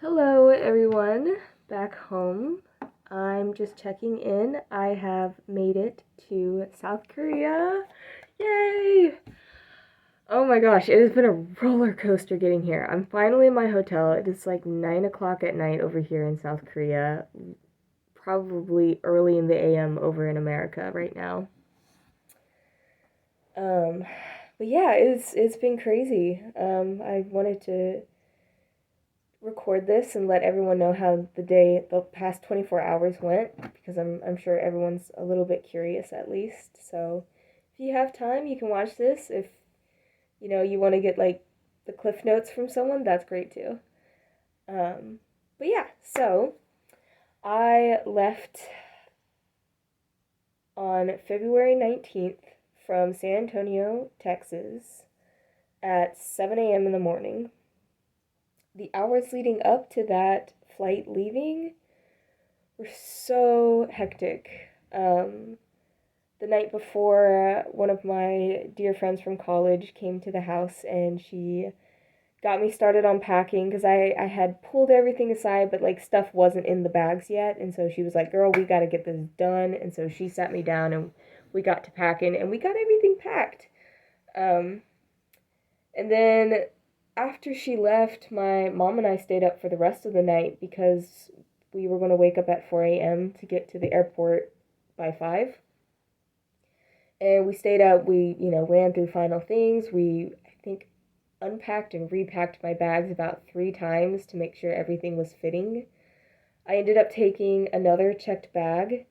Hello, everyone, back home. I'm just checking in. I have made it to South Korea. Yay! Oh my gosh, it has been a roller coaster getting here. I'm finally in my hotel. It is like 9 o'clock at night over here in South Korea, probably early in the AM over in America right now. Um, but yeah, it's been crazy. I wanted to record this and let everyone know how the past 24 hours went because I'm sure everyone's a little bit curious at least. So if you have time, you can watch this. If you want to get like the cliff notes from someone, that's great too. But yeah, so I left on February 19th from San Antonio, Texas at 7 a.m. in the morning. The hours leading up to that flight leaving were so hectic. The night before, one of my dear friends from college came to the house and she got me started on packing because I had pulled everything aside, but like stuff wasn't in the bags yet. And so she was like, "Girl, we got to get this done." And so she sat me down and we got to packing and we got everything packed. Um, and then after she left, my mom and I stayed up for the rest of the night because we were going to wake up at 4 a.m. to get to the airport by 5. And we stayed up, ran through final things. I think, unpacked and repacked my bags about 3 times to make sure everything was fitting. I ended up taking another checked bag.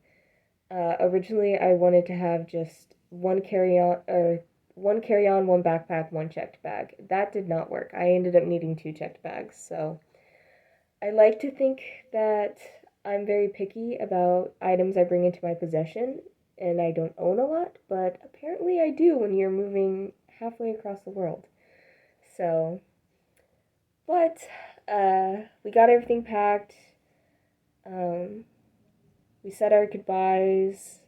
Originally, I wanted to have just one carry-on, one backpack, one checked bag. That did not work. I ended up needing 2 checked bags. So I like to think that I'm very picky about items I bring into my possession, and I don't own a lot, but apparently I do when you're moving halfway across the world. So, but we got everything packed. Um, we said our goodbyes.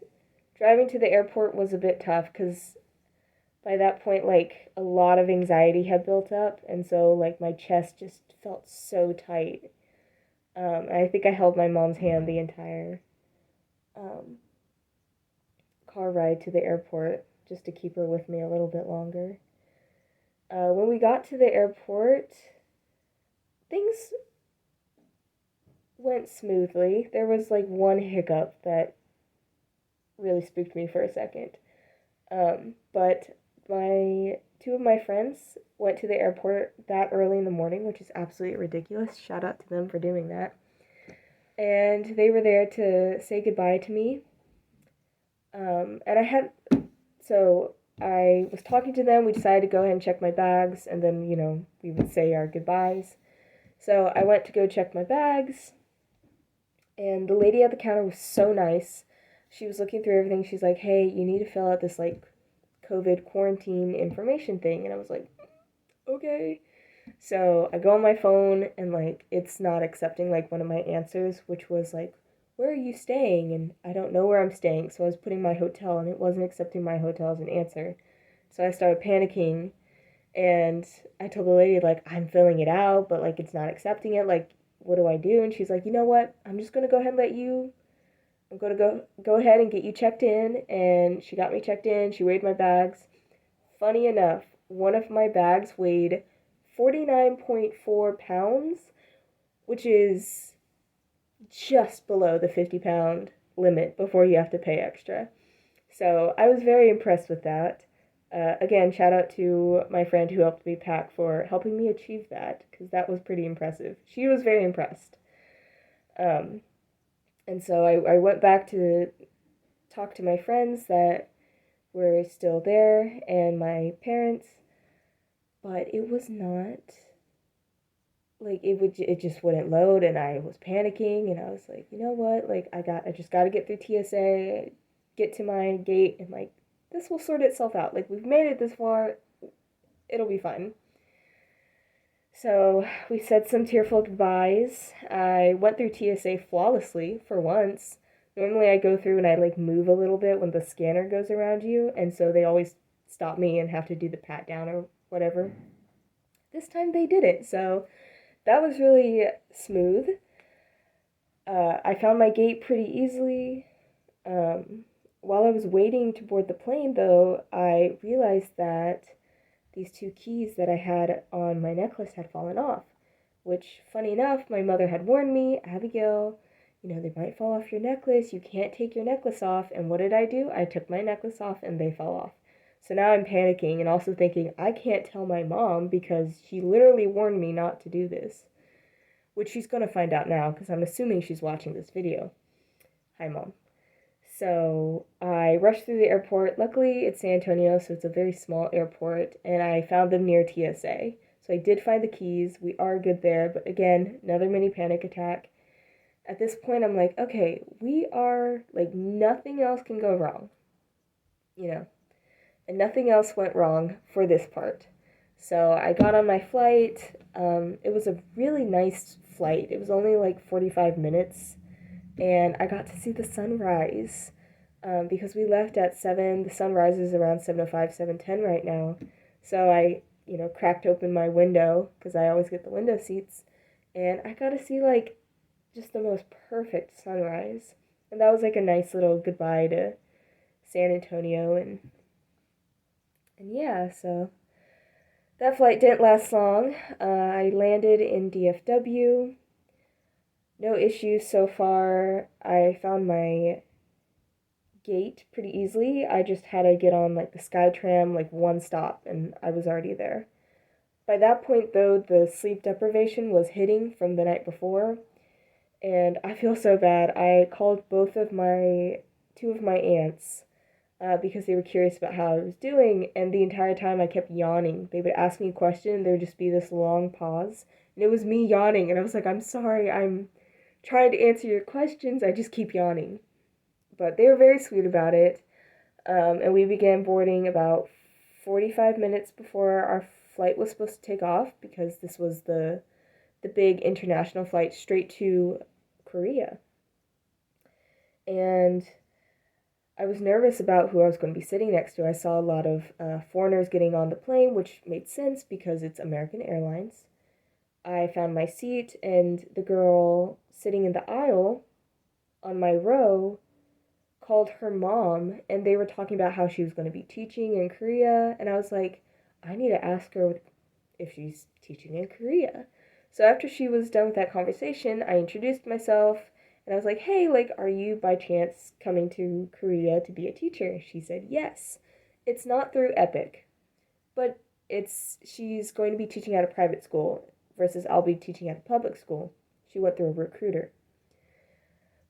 Driving to the airport was a bit tough because by that point, like, a lot of anxiety had built up, and so, like, my chest just felt so tight. I think I held my mom's hand the entire um, car ride to the airport just to keep her with me a little bit longer. When we got to the airport, things went smoothly. There was like one hiccup that really spooked me for a second. But two of my friends went to the airport that early in the morning, which is absolutely ridiculous. Shout out to them for doing that. And they were there to say goodbye to me. And I was talking to them. We decided to go ahead and check my bags, and then, we would say our goodbyes. So I went to go check my bags, and the lady at the counter was so nice. She was looking through everything. She's like, "Hey, you need to fill out this, like, COVID quarantine information thing." And I was like, "Okay." So I go on my phone, and, like, it's not accepting, like, one of my answers, which was, like, "Where are you staying?" And I don't know where I'm staying. So I was putting my hotel, and it wasn't accepting my hotel as an answer. So I started panicking, and I told the lady, like, "I'm filling it out, but, like, it's not accepting it. Like, what do I do?" And she's like, "You know what? I'm just going to go ahead and I'm going to go ahead and get you checked in." And she got me checked in. She weighed my bags. Funny enough, one of my bags weighed 49.4 pounds, which is just below the 50-pound limit before you have to pay extra. So I was very impressed with that. Again, shout out to my friend who helped me pack for helping me achieve that, because that was pretty impressive. She was very impressed. Um, and so I went back to talk to my friends that were still there and my parents, but it was not like it just wouldn't load, and I was panicking, and I was like, you know what, like I just got to get through TSA, get to my gate, and like this will sort itself out. Like, we've made it this far, it'll be fine. So we said some tearful goodbyes. I went through TSA flawlessly for once. Normally I go through and I like move a little bit when the scanner goes around you, and so they always stop me and have to do the pat down or whatever. This time they did it, so that was really smooth. I found my gate pretty easily. Um, while I was waiting to board the plane, though, I realized that these two keys that I had on my necklace had fallen off, which, funny enough, my mother had warned me, Abigail, they might fall off your necklace. You can't take your necklace off. And what did I do? I took my necklace off and they fell off. So now I'm panicking and also thinking, I can't tell my mom because she literally warned me not to do this, which she's going to find out now because I'm assuming she's watching this video. Hi, Mom. So I rushed through the airport. Luckily, it's San Antonio, so it's a very small airport, and I found them near TSA. So I did find the keys. We are good there, but again, another mini panic attack. At this point, I'm like, okay, we are, like, nothing else can go wrong, and nothing else went wrong for this part. So I got on my flight. It was a really nice flight. It was only like 45 minutes, and I got to see the sunrise. Because we left at 7, the sun rises around 7:05, 7:10 right now. So I, cracked open my window because I always get the window seats, and I got to see like just the most perfect sunrise. And that was like a nice little goodbye to San Antonio and yeah, so that flight didn't last long. I landed in DFW. No issues so far. I found my gate pretty easily. I just had to get on like the SkyTram like one stop and I was already there. By that point though, the sleep deprivation was hitting from the night before, and I feel so bad. I called two of my aunts because they were curious about how I was doing, and the entire time I kept yawning. They would ask me a question and there would just be this long pause, and it was me yawning, and I was like, I'm sorry, I'm trying to answer your questions, I just keep yawning. But they were very sweet about it. And we began boarding about 45 minutes before our flight was supposed to take off because this was the big international flight straight to Korea. And I was nervous about who I was going to be sitting next to. I saw a lot of foreigners getting on the plane, which made sense because it's American Airlines. I found my seat, and the girl sitting in the aisle on my row called her mom, and they were talking about how she was going to be teaching in Korea, and I was like, I need to ask her if she's teaching in Korea. So after she was done with that conversation, I introduced myself, and I was like, hey, like, are you by chance coming to Korea to be a teacher? She said yes. It's not through Epic, but she's going to be teaching at a private school versus I'll be teaching at a public school. She went through a recruiter.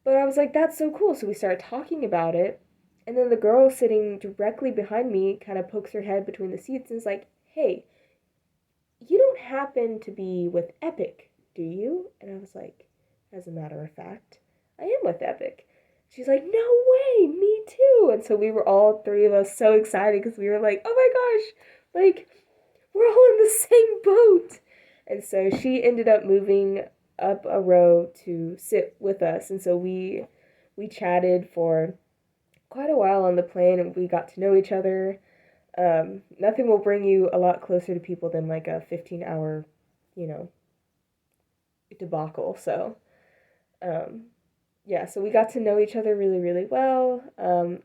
But I was like, that's so cool. So we started talking about it. And then the girl sitting directly behind me kind of pokes her head between the seats and is like, hey, you don't happen to be with Epic, do you? And I was like, as a matter of fact, I am with Epic. She's like, no way, me too. And so we were all three of us so excited because we were like, oh my gosh, like, we're all in the same boat. And so she ended up moving up a row to sit with us, and so we chatted for quite a while on the plane, and we got to know each other. Nothing will bring you a lot closer to people than like a 15-hour, debacle. So, yeah, so we got to know each other really, really well.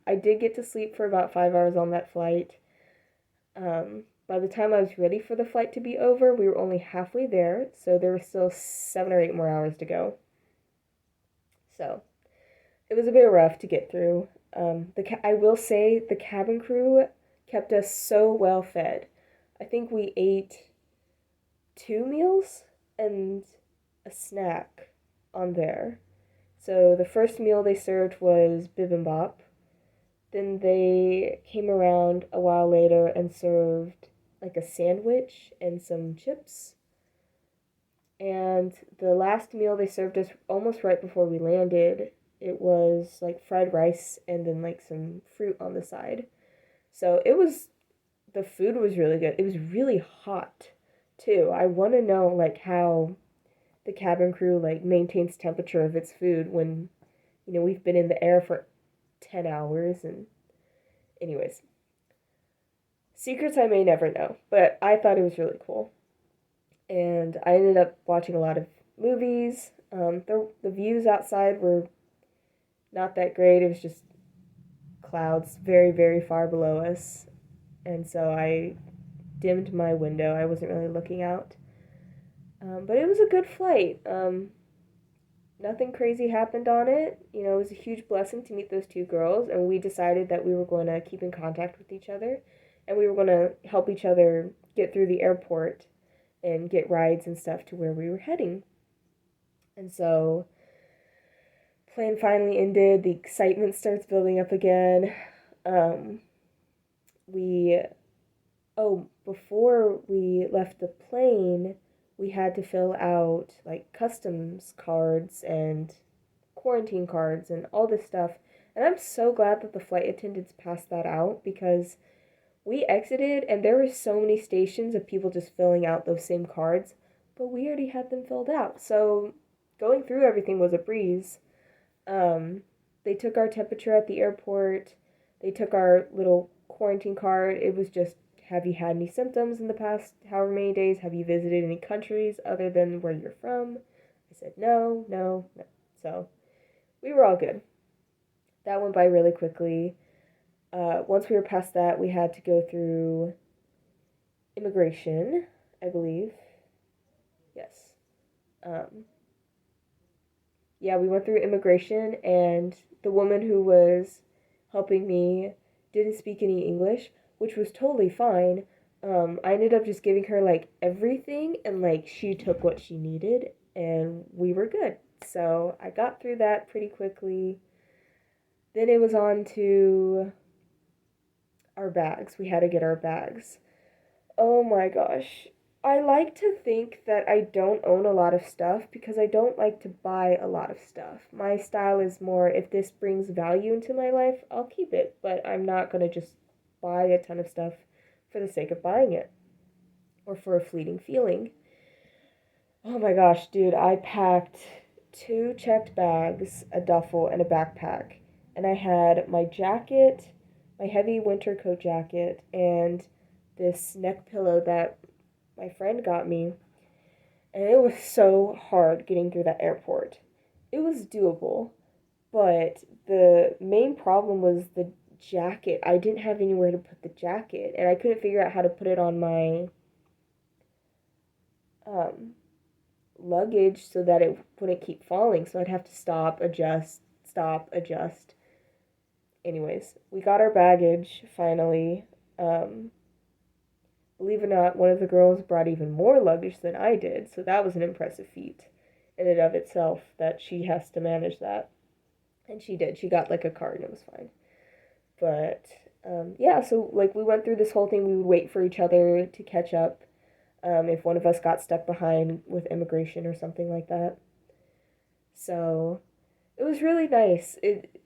I did get to sleep for about 5 hours on that flight. By the time I was ready for the flight to be over, we were only halfway there, so there were still 7 or 8 more hours to go. So, it was a bit rough to get through. I will say the cabin crew kept us so well fed. I think we ate 2 meals and a snack on there. So the first meal they served was bibimbap. Then they came around a while later and served like a sandwich and some chips. And the last meal they served us almost right before we landed, it was like fried rice and then like some fruit on the side. So the food was really good. It was really hot too. I want to know like how the cabin crew like maintains temperature of its food when we've been in the air for 10 hours. And anyways, secrets I may never know, but I thought it was really cool. And I ended up watching a lot of movies. The views outside were not that great. It was just clouds very, very far below us. And so I dimmed my window. I wasn't really looking out. But it was a good flight. Nothing crazy happened on it. You know, it was a huge blessing to meet those two girls, and we decided that we were going to keep in contact with each other, and we were going to help each other get through the airport and get rides and stuff to where we were heading. And so, plane finally ended. The excitement starts building up again. Um, we Before we left the plane, we had to fill out like customs cards and quarantine cards and all this stuff. And I'm so glad that the flight attendants passed that out because we exited and there were so many stations of people just filling out those same cards, but we already had them filled out. So going through everything was a breeze. Um, they took our temperature at the airport. They took our little quarantine card. It was just, have you had any symptoms in the past however many days? Have you visited any countries other than where you're from? I said no, no, no. So we were all good. That went by really quickly. Once we were past that, we had to go through immigration, I believe. Yes. Um, yeah, we went through immigration, and the woman who was helping me didn't speak any English, which was totally fine. I ended up just giving her like everything, and like she took what she needed, and we were good. So I got through that pretty quickly. Then it was on to our bags. We had to get our bags. Oh my gosh. I like to think that I don't own a lot of stuff because I don't like to buy a lot of stuff. My style is more if this brings value into my life, I'll keep it, but I'm not going to just buy a ton of stuff for the sake of buying it or for a fleeting feeling. Oh my gosh, dude, I packed two checked bags, a duffel, and a backpack. And I had my jacket, my heavy winter coat jacket, and this neck pillow that my friend got me, and it was so hard getting through that airport. It was doable, but the main problem was the jacket. I didn't have anywhere to put the jacket, and I couldn't figure out how to put it on my um, luggage so that it wouldn't keep falling. So I'd have to stop, adjust, stop, adjust. Anyways, we got our baggage finally. Um, Believe it or not, one of the girls brought even more luggage than I did, so that was an impressive feat in and of itself that she has to manage that. And she did. She got like a cart and it was fine. But yeah, so like we went through this whole thing. We would wait for each other to catch up if one of us got stuck behind with immigration or something like that. So it was really nice. It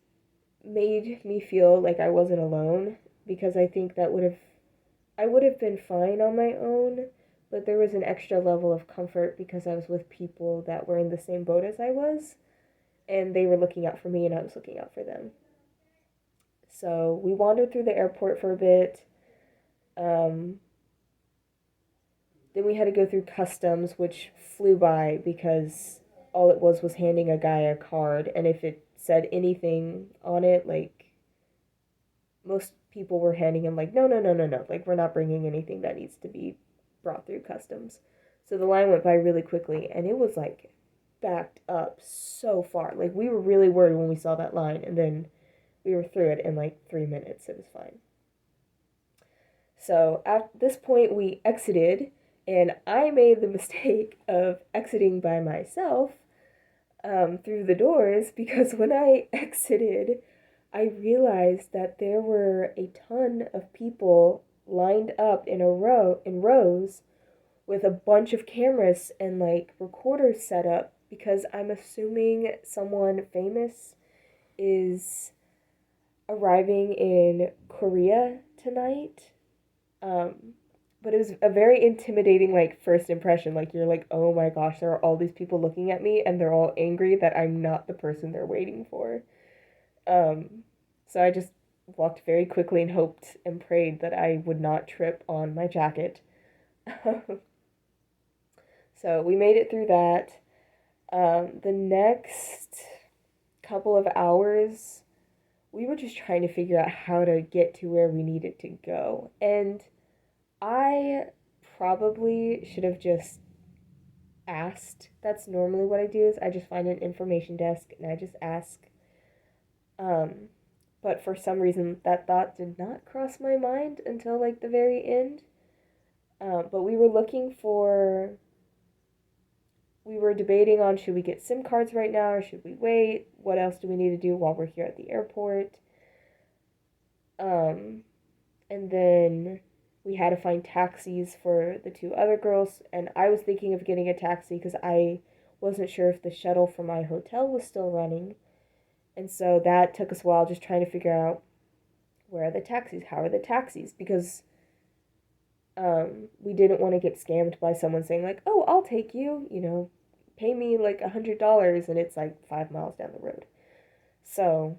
made me feel like I wasn't alone because I think I would have been fine on my own, but there was an extra level of comfort because I was with people that were in the same boat as I was, and they were looking out for me and I was looking out for them. So we wandered through the airport for a bit. Um, then we had to go through customs, which flew by because all it was handing a guy a card, and if it said anything on it, like most people were handing him like, no, no, no, no, no, like we're not bringing anything that needs to be brought through customs. So the line went by really quickly, and it was like backed up so far. Like we were really worried when we saw that line, and then we were through it in like 3 minutes. It was fine. So at this point, we exited, and I made the mistake of exiting by myself through the doors because when I exited, I realized that there were a ton of people lined up in rows with a bunch of cameras and like recorders set up because I'm assuming someone famous is arriving in Korea tonight. Um, but it was a very intimidating like first impression. Like you're like, oh my gosh, there are all these people looking at me and they're all angry that I'm not the person they're waiting for. Um, so I just walked very quickly and hoped and prayed that I would not trip on my jacket. So we made it through that. The next couple of hours, we were just trying to figure out how to get to where we needed to go. And I probably should have just asked. That's normally what I do is I just find an information desk and I just ask. Um, but for some reason that thought did not cross my mind until like the very end. But we were debating on should we get SIM cards right now or should we wait? What else do we need to do while we're here at the airport? Um, and then we had to find taxis for the two other girls, and I was thinking of getting a taxi because I wasn't sure if the shuttle from my hotel was still running. And so that took us a while just trying to figure out where are the taxis? How are the taxis? Because we didn't want to get scammed by someone saying like, "Oh, I'll take you," pay me like $100, and it's like 5 miles down the road. So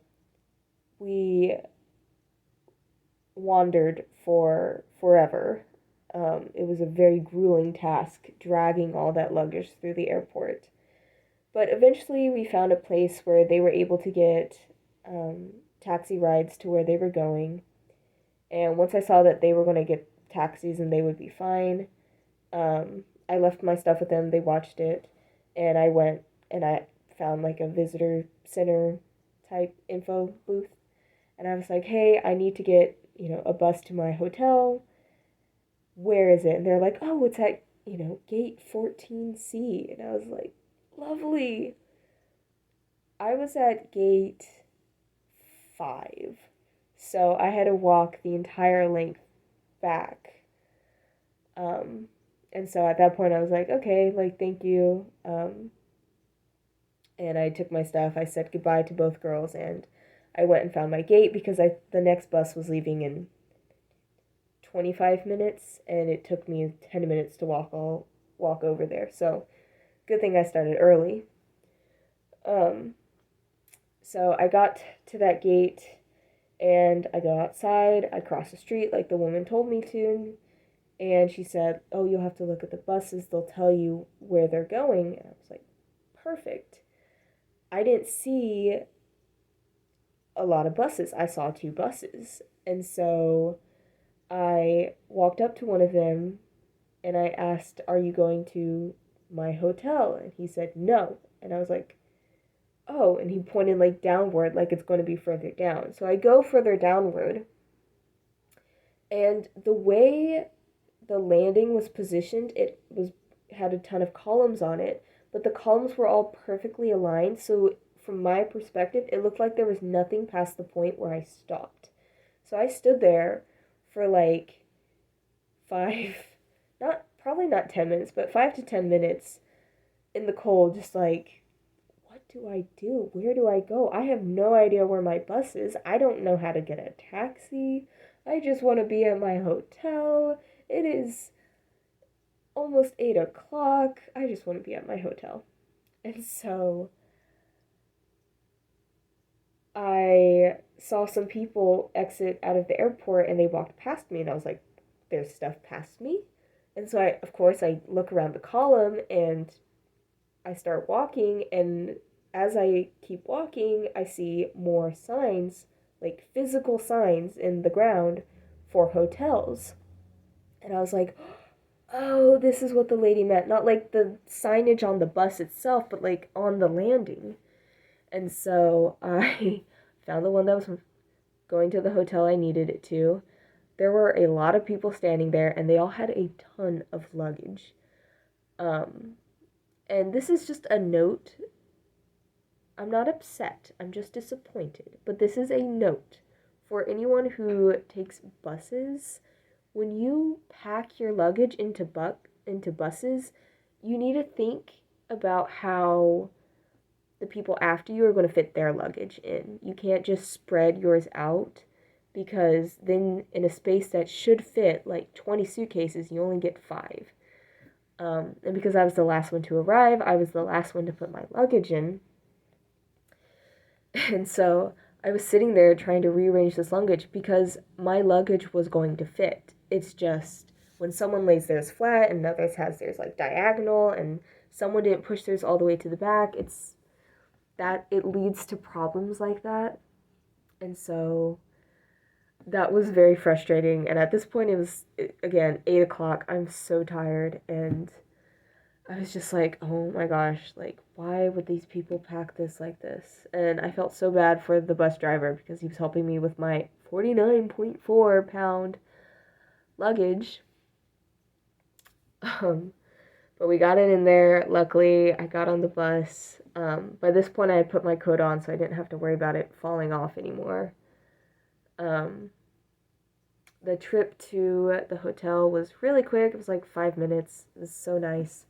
we wandered for forever. It was a very grueling task dragging all that luggage through the airport. But eventually we found a place where they were able to get taxi rides to where they were going. And once I saw that they were going to get taxis and they would be fine, I left my stuff with them. They watched it. And I went and I found like a visitor center type info booth. And I was like, hey, I need to get, a bus to my hotel. Where is it? And they're like, oh, it's at, gate 14C. And I was like, lovely. I was at gate 5. So I had to walk the entire length back. And so at that point I was like, okay, like, thank you. And I took my stuff. I said goodbye to both girls and I went and found my gate because the next bus was leaving in 25 minutes and it took me 10 minutes to walk over there. So good thing I started early. So I got to that gate and I go outside. I cross the street like the woman told me to. And she said, oh, you'll have to look at the buses. They'll tell you where they're going. And I was like, perfect. I didn't see a lot of buses. I saw 2 buses. And so I walked up to one of them and I asked, are you going to my hotel? And he said, no. And I was like, oh. And he pointed like downward, like it's going to be further down. So I go further downward. And the way the landing was positioned, had a ton of columns on it, but the columns were all perfectly aligned. So from my perspective, it looked like there was nothing past the point where I stopped. So I stood there for like 5, probably not 10 minutes, but 5 to 10 minutes in the cold, just like, what do I do? Where do I go? I have no idea where my bus is. I don't know how to get a taxi. I just want to be at my hotel. It is almost 8 o'clock. I just want to be at my hotel. And so I saw some people exit out of the airport and they walked past me and I was like, there's stuff past me? And so of course, I look around the column and I start walking, and as I keep walking, I see more signs, like physical signs in the ground for hotels. And I was like, oh, this is what the lady meant. Not like the signage on the bus itself, but like on the landing. And so I found the one that was going to the hotel I needed it to. There were a lot of people standing there, and they all had a ton of luggage. And this is just a note. I'm not upset. I'm just disappointed. But this is a note for anyone who takes buses. When you pack your luggage into buses, you need to think about how the people after you are going to fit their luggage in. You can't just spread yours out because then in a space that should fit like 20 suitcases, you only get 5. And because I was the last one to arrive, I was the last one to put my luggage in. And so I was sitting there trying to rearrange this luggage because my luggage was going to fit. It's just when someone lays theirs flat and others has theirs like diagonal and someone didn't push theirs all the way to the back, it leads to problems like that. And so that was very frustrating. And at this point, it was, again, 8 o'clock. I'm so tired. And I was just like, oh my gosh, like, why would these people pack this like this? And I felt so bad for the bus driver because he was helping me with my 49.4-pound luggage. But we got it in there. Luckily, I got on the bus. By this point, I had put my coat on, so I didn't have to worry about it falling off anymore. The trip to the hotel was really quick. It was like 5 minutes. It was so nice.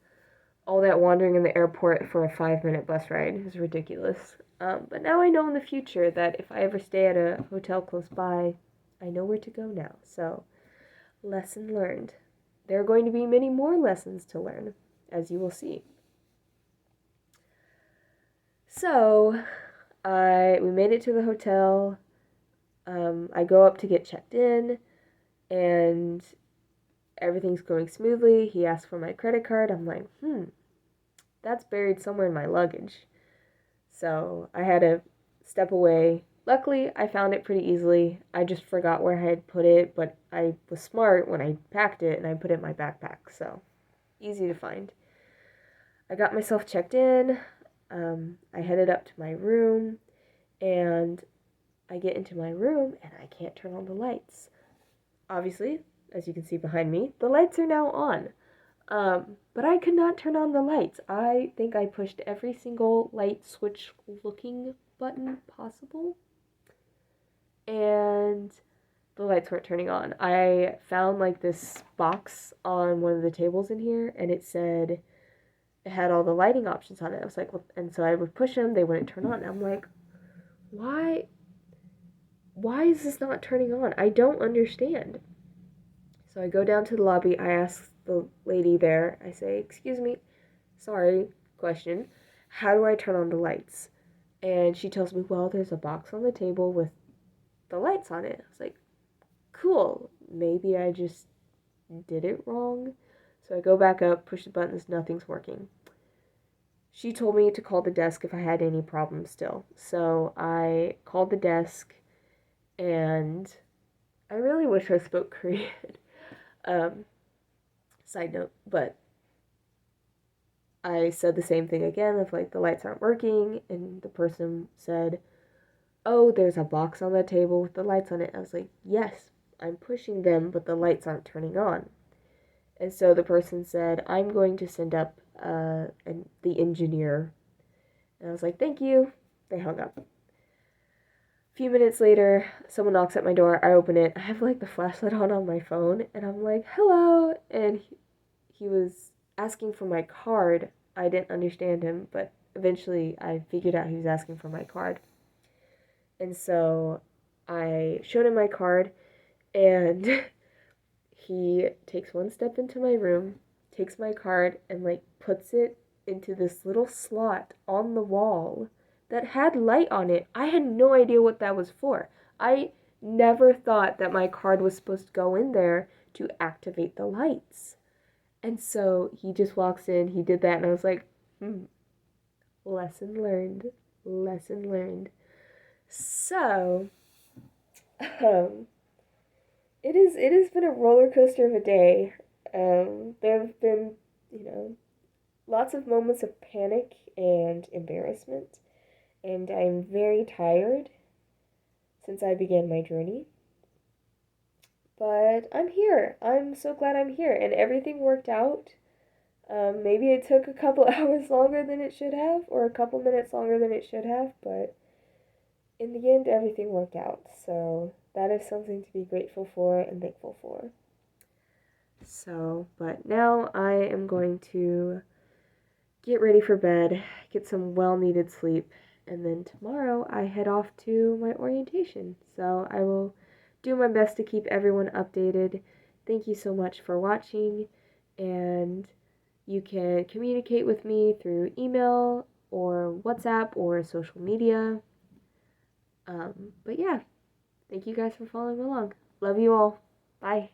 All that wandering in the airport for a 5-minute bus ride is ridiculous. But now I know in the future that if I ever stay at a hotel close by, I know where to go now. So, lesson learned. There are going to be many more lessons to learn, as you will see. So, we made it to the hotel. I go up to get checked in, and everything's going smoothly. He asks for my credit card. I'm like, that's buried somewhere in my luggage. So I had to step away. Luckily, I found it pretty easily. I just forgot where I had put it, but I was smart when I packed it and I put it in my backpack. So easy to find. I got myself checked in. I headed up to my room, and I get into my room and I can't turn on the lights. Obviously, as you can see behind me, the lights are now on. But I could not turn on the lights. I think I pushed every single light switch looking button possible, and the lights weren't turning on. I found like this box on one of the tables in here, and it said it had all the lighting options on it. I was like, well, and so I would push them, they wouldn't turn on. And I'm like, why is this not turning on? I don't understand. So I go down to the lobby. I ask the lady there, I say, excuse me, sorry, question, how do I turn on the lights? And she tells me, well, there's a box on the table with the lights on it. I was like, cool, maybe I just did it wrong. So I go back up, push the buttons, nothing's working. She told me to call the desk if I had any problems still. So I called the desk, and I really wish I spoke Korean. Side note, but I said the same thing again of like the lights aren't working, and the person said, oh, there's a box on the table with the lights on it. I was like, yes, I'm pushing them, but the lights aren't turning on. And so the person said, I'm going to send up the engineer. And I was like, thank you. They hung up. A few minutes later, someone knocks at my door. I open it. I have like the flashlight on my phone, and I'm like, hello. And he was asking for my card. I didn't understand him, but eventually I figured out he was asking for my card. And so I showed him my card, and he takes one step into my room, takes my card, and like puts it into this little slot on the wall that had light on it. I had no idea what that was for. I never thought that my card was supposed to go in there to activate the lights. And so he just walks in, he did that, and I was like, lesson learned, lesson learned. So, it has been a roller coaster of a day. There have been, lots of moments of panic and embarrassment, and I'm very tired since I began my journey. But I'm here. I'm so glad I'm here, and everything worked out. Maybe it took a couple hours longer than it should have, or a couple minutes longer than it should have, but in the end, everything worked out. So that is something to be grateful for and thankful for. So, but now I am going to get ready for bed, get some well-needed sleep, and then tomorrow I head off to my orientation. So I will do my best to keep everyone updated. Thank you so much for watching, and you can communicate with me through email or WhatsApp or social media. But yeah, thank you guys for following along. Love you all. Bye.